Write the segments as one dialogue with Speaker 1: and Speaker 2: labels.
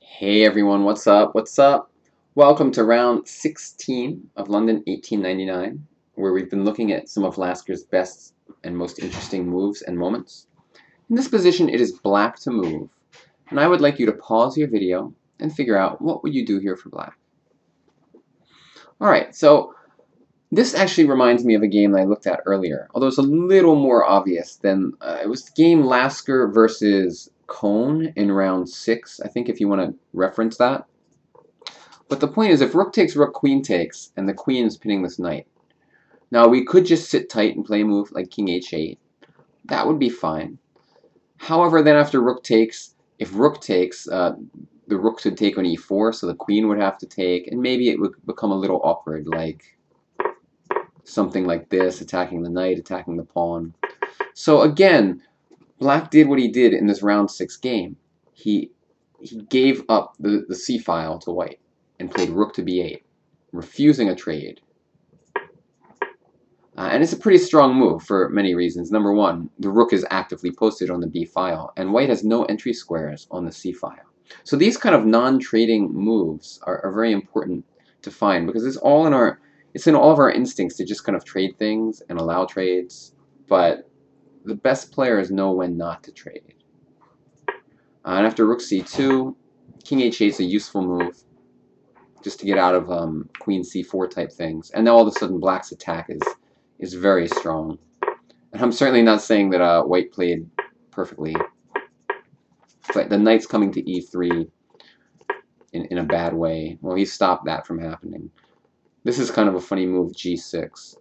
Speaker 1: Hey everyone, what's up? What's up? Welcome to round 16 of London 1899, where we've been looking at some of Lasker's best and most interesting moves and moments. In this position, it is black to move, and I would like you to pause your video and figure out what would you do here for black. Alright, so this actually reminds me of a game that I looked at earlier, although it's a little more obvious than, it was the game Lasker versus Cone in round 6, I think, if you want to reference that. But the point is, if rook takes, rook, queen takes, and the queen is pinning this knight. Now, we could just sit tight and play a move like king h8. That would be fine. However, then after rook takes, if rook takes, the rook should take on e4, so the queen would have to take, and maybe it would become a little awkward, like something like this, attacking the knight, attacking the pawn. So again, black did what he did in this round 6 game. He gave up the c-file to white and played rook to b8, refusing a trade. And it's a pretty strong move for many reasons. Number one, the rook is actively posted on the b file, and white has no entry squares on the c file. So these kind of non-trading moves are very important to find, because it's in all of our instincts to just kind of trade things and allow trades, but the best players know when not to trade. And after rook c2, king h8 is a useful move, just to get out of queen c4 type things. And now all of a sudden black's attack is very strong. And I'm certainly not saying that white played perfectly. But the knight's coming to e3 in a bad way. Well, he stopped that from happening. This is kind of a funny move, g6.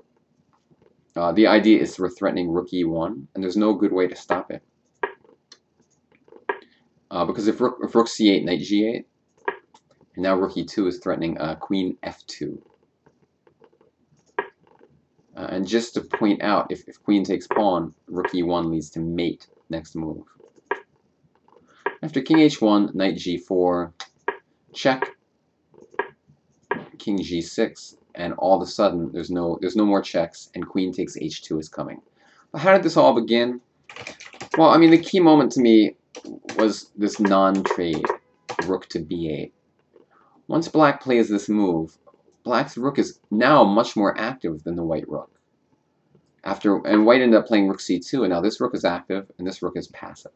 Speaker 1: The idea is we're threatening rook e1, and there's no good way to stop it. Because if rook c8, knight g8, and now rook e2 is threatening queen f2. And just to point out, if queen takes pawn, rook e1 leads to mate next move. After king h1, knight g4, check, king g6, and all of a sudden there's no more checks, and queen takes h2 is coming. But how did this all begin? Well, I mean, the key moment to me was this non-trade, rook to b8. Once black plays this move, black's rook is now much more active than the white rook. And white ended up playing rook c2, and now this rook is active, and this rook is passive.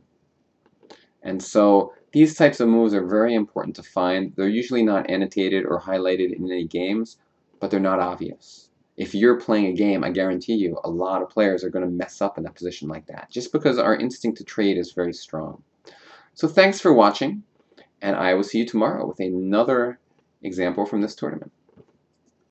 Speaker 1: And so these types of moves are very important to find. They're usually not annotated or highlighted in any games, but they're not obvious. If you're playing a game, I guarantee you a lot of players are going to mess up in a position like that, just because our instinct to trade is very strong. So thanks for watching, and I will see you tomorrow with another example from this tournament.